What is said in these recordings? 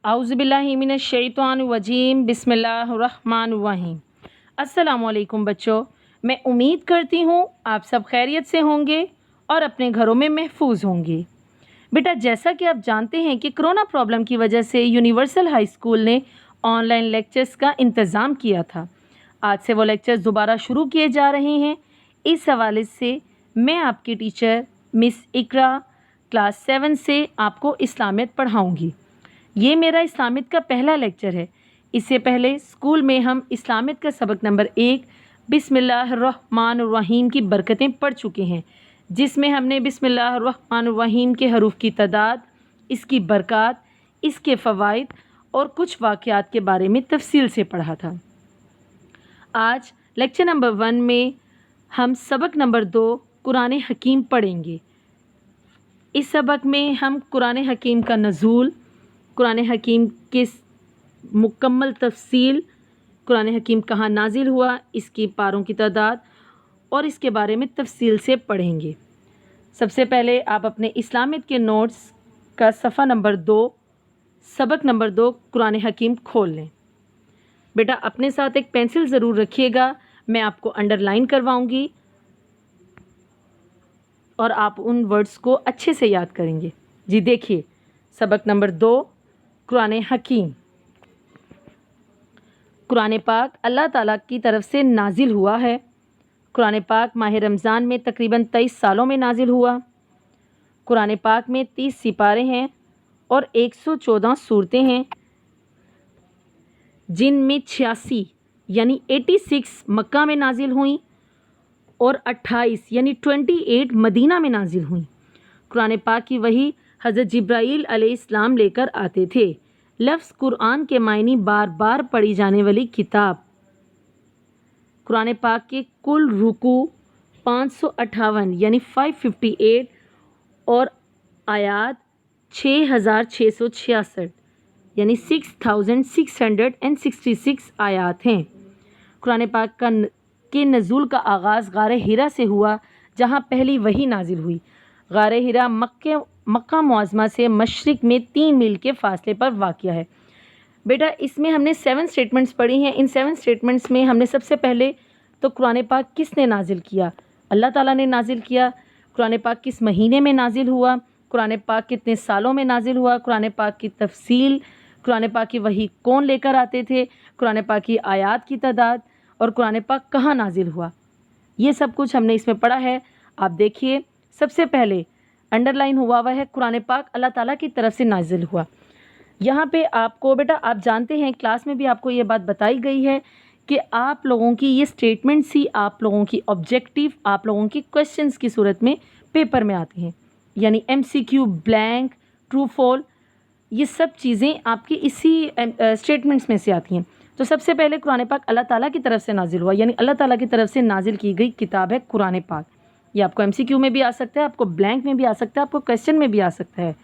औज़ुबिल्लाहि मिनश्शैतानिर्रजीम बिस्मिल्लाहिर्रहमानिर्रहीम। अस्सलामुअलैकुम बच्चों, मैं उम्मीद करती हूँ आप सब खैरियत से होंगे और अपने घरों में महफूज होंगे। बेटा, जैसा कि आप जानते हैं कि कोरोना प्रॉब्लम की वजह से यूनिवर्सल हाई स्कूल ने ऑनलाइन लेक्चर्स का इंतज़ाम किया था। आज से वो लेक्चर्स दोबारा शुरू किए जा रहे हैं। इस हवाले से मैं आपकी टीचर मिस इकरा क्लास 7 से आपको इस्लामियत पढ़ाऊँगी। ये मेरा इस्लामियत का पहला लेक्चर है। इससे पहले स्कूल में हम इस्लामियत का सबक नंबर 1 बिस्मिल्लाहिर्रहमानिर्रहीम की बरकतें पढ़ चुके हैं, जिसमें हमने बिस्मिल्लाहिर्रहमानिर्रहीम के हरूफ की तादाद, इसकी बरक़ात, इसके फ़वाइद और कुछ वाक़यात के बारे में तफसील से पढ़ा था। आज लेक्चर नंबर 1 में हम सबक नंबर 2 कुरान हकीम पढ़ेंगे। इस सबक में हम कुरान हकीम का नज़ूल, कुरान हकीम के मुकम्मल तफसील, कुरान हकीम कहाँ नाजिल हुआ, इसकी पारों की तादाद और इसके बारे में तफसील से पढ़ेंगे। सबसे पहले आप अपने इस्लामियत के नोट्स का सफ़ा नंबर 2 सबक नंबर 2 कुरान हकीम खोल लें। बेटा, अपने साथ एक पेंसिल ज़रूर रखिएगा, मैं आपको अंडरलाइन करवाऊँगी और आप उन वर्ड्स को अच्छे से याद करेंगे। जी देखिए, सबक नंबर 2 कुरान हकीम। कुरान पाक अल्लाह ताला की तरफ से नाजिल हुआ है। कुरान पाक माह रमज़ान में तकरीबन 23 सालों में नाजिल हुआ। कुरान पाक में 30 सिपारे हैं और 114 सूरतें हैं, जिनमें 86 यानी 86 मक्का में नाजिल हुई और 28 यानी 28 मदीना में नाजिल हुई। कुरान पाक की वही हज़रत जिब्राईल अलैहिस्सलाम लेकर आते थे। लफ्ज़ कुरान के मायने बार बार पढ़ी जाने वाली किताब। कुरान पाक के कुल रुकू 558 यानी 558 और आयात 6666 यानी 6666 आयात हैं। कुरान पाक के नज़ूल का आगाज़ गार हिरा से हुआ, जहाँ पहली वही नाजिल हुई। गार हिरा मक्का मुअज़्ज़मा से मशरिक़ में 3 मील के फ़ासले पर वाक़या है। बेटा, इसमें हमने 7 स्टेटमेंट्स पढ़ी हैं। इन 7 स्टेटमेंट्स में हमने सबसे पहले तो कुरान पाक किसने नाजिल किया, अल्लाह ताला ने नाजिल किया। कुरान पाक किस महीने में नाजिल हुआ, कुरान पाक कितने सालों में नाजिल हुआ, कुरान पाक की तफसील, कुरान पाक की वही कौन लेकर आते थे, कुरान पाक की आयात की तादाद और कुरान पाक कहाँ नाजिल हुआ, ये सब कुछ हमने इसमें पढ़ा है। आप देखिए, सबसे पहले अंडरलाइन हुआ है कुरान पाक अल्लाह ताला की तरफ से नाजिल हुआ। यहाँ पे आपको बेटा, आप जानते हैं क्लास में भी आपको ये बात बताई गई है कि आप लोगों की ये स्टेटमेंट्स ही आप लोगों की ऑब्जेक्टिव, आप लोगों की क्वेश्चंस की सूरत में पेपर में आती हैं, यानी MCQ, ब्लैंक, ट्रू फॉल, ये सब चीज़ें आपकी इसी स्टेटमेंट्स में से आती हैं। तो सबसे पहले कुरान पाक अल्लाह ताला की तरफ से नाजिल हुआ, यानी अल्लाह ताला की तरफ से नाजिल की गई किताब है कुरान पाक। ये आपको MCQ में भी आ सकता है, आपको ब्लैंक में भी आ सकता है, आपको क्वेश्चन में भी आ सकता है।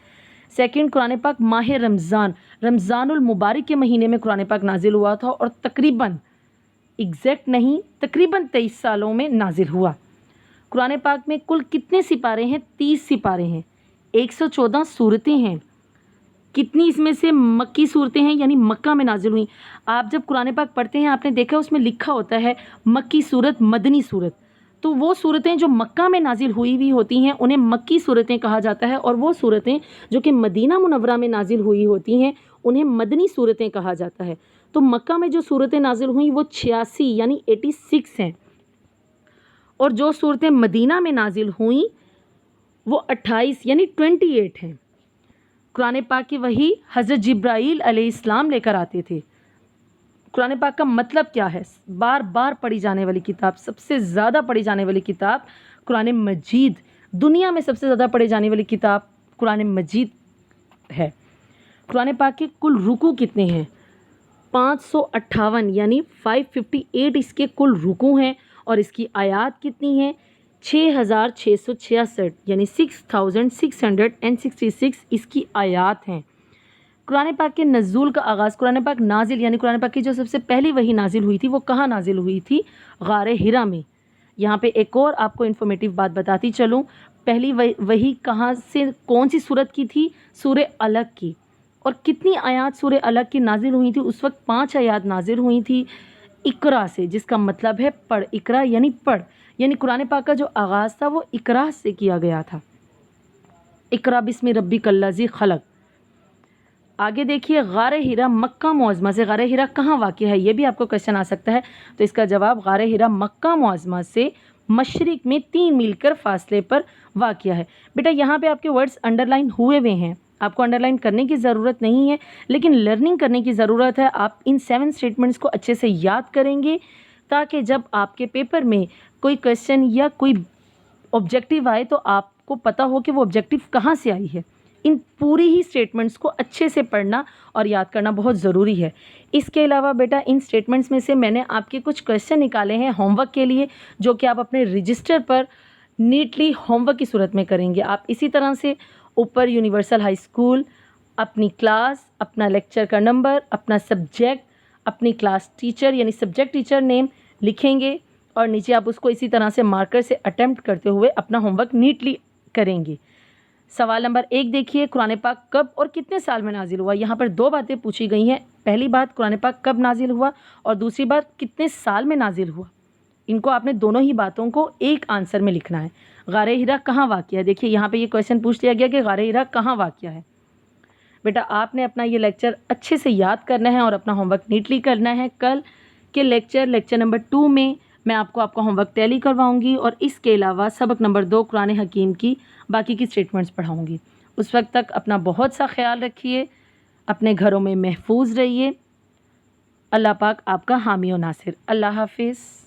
सेकंड, कुरान पाक माह रमज़ानुल मुबारक के महीने में कुरान पाक नाजिल हुआ था और तकरीबन, एग्जैक्ट नहीं, तकरीबन 23 सालों में नाजिल हुआ। कुरान पाक में कुल कितने सिपारे हैं? 30 सिपारे हैं, 114 सूरतें हैं। कितनी इसमें से मक्की सूरतें हैं, यानी मक्का में नाजिल हुई। आप जब कुरान पाक पढ़ते हैं, आपने देखा उसमें लिखा होता है मक्की सूरत, मदनी सूरत। तो वो सूरतें जो मक्का में नाजिल हुई भी होती हैं उन्हें मक्की सूरतें कहा जाता है, और वो सूरतें जो कि मदीना मुनव्वरा में नाजिल हुई होती हैं उन्हें मदनी सूरतें कहा जाता है। तो मक्का में जो सूरतें नाजिल हुई वो 86 यानी 86 हैं, और जो सूरतें मदीना में नाजिल हुई वो 28 यानी 28 हैं। कुरान पाक की वही हज़रत जिब्राईल अलैहिस्सलाम लेकर आते थे। कुरान पाक का मतलब क्या है? बार बार पढ़ी जाने वाली किताब, सबसे ज़्यादा पढ़ी जाने वाली किताब कुरान मजीद। दुनिया में सबसे ज़्यादा पढ़ी जाने वाली किताब कुरान मजीद है। कुरान पाक के कुल रुकू कितने हैं? 558 यानी 558 इसके कुल रुकू हैं, और इसकी आयात कितनी हैं? 6666 यानी 6666 इसकी आयात हैं। कुरान पाक के नज़ूल का आगाज़, कुरान पाक नाजिल यानी कुरान पाक की जो सबसे पहली वही नाजिल हुई थी वो कहाँ नाजिल हुई थी? गार हिरा में। यहाँ पे एक और आपको इन्फॉर्मेटिव बात बताती चलूँ, पहली वही कहाँ से, कौन सी सूरत की थी? सूरह अलग की। اور کتنی آیات سورہ الگ کی نازل ہوئی تھی؟ اس وقت 5 آیات نازل ہوئی تھی اقرا سے، جس کا مطلب ہے پڑھ. اقرا یعنی پڑھ، یعنی قرآن پاک کا جو آغاز تھا وہ اقرا سے کیا گیا تھا. اقرا بسم ربک الذی خلق. آگے دیکھیے غار ہرا مکہ معظمہ سے. غار ہرا کہاں واقع ہے؟ یہ بھی آپ کو کوشچن آ سکتا ہے. تو اس کا جواب غار ہرا مکہ معظمہ سے مشرق میں 3 میل کر فاصلے پر واقع ہے. بیٹا یہاں پہ آپ کے ورڈز انڈر لائن ہوئے ہوئے ہیں، آپ کو انڈر لائن کرنے کی ضرورت نہیں ہے، لیکن لرننگ کرنے کی ضرورت ہے. آپ ان 7 اسٹیٹمنٹس کو اچھے سے یاد کریں گے تاکہ جب آپ کے پیپر میں کوئی کوشچن یا کوئی آبجیکٹیو آئے تو آپ کو پتہ ہو کہ وہ آبجیکٹیو کہاں سے آئی ہے. ان پوری ہی اسٹیٹمنٹس کو اچھے سے پڑھنا اور یاد کرنا بہت ضروری ہے. اس کے علاوہ بیٹا ان اسٹیٹمنٹس میں سے میں نے آپ کے کچھ کوشچن نکالے ہیں ہوم ورک کے لیے، جو کہ آپ اپنے رجسٹر پر نیٹلی ہوم ورک کی صورت میں کریں گے. آپ اسی طرح سے اوپر یونیورسل ہائی اسکول، اپنی کلاس، اپنا لیکچر کا نمبر، اپنا سبجیکٹ، اپنی کلاس ٹیچر یعنی سبجیکٹ ٹیچر نیم لکھیں گے اور نیچے آپ اس کو اسی طرح سے مارکر سے اٹیمپٹ کرتے ہوئے اپنا ہوم ورک نیٹلی کریں گے. سوال نمبر 1 دیکھیے، قرآن پاک کب اور کتنے سال میں نازل ہوا؟ یہاں پر 2 باتیں پوچھی گئی ہیں. پہلی بات قرآن پاک کب نازل ہوا اور دوسری بات کتنے سال میں نازل ہوا. ان کو آپ نے دونوں ہی باتوں کو ایک آنسر میں لکھنا ہے. غار ہرا کہاں واقع ہے؟ دیکھیے یہاں پہ یہ کویشچن پوچھ لیا گیا کہ غار ہرا کہاں واقع ہے. بیٹا آپ نے اپنا یہ لیکچر اچھے سے یاد کرنا ہے اور اپنا ہوم ورک نیٹلی کرنا ہے. کل کے لیکچر نمبر 2 میں آپ کا ہوم ورک ٹیلی کرواؤں گی اور اس کے علاوہ سبق نمبر 2 قرآن حکیم کی باقی کی اسٹیٹمنٹس پڑھاؤں گی. اس وقت تک اپنا بہت سا خیال رکھیے، اپنے گھروں میں محفوظ رہیے. اللہ پاک آپ کا حامی و ناصر. اللہ حافظ.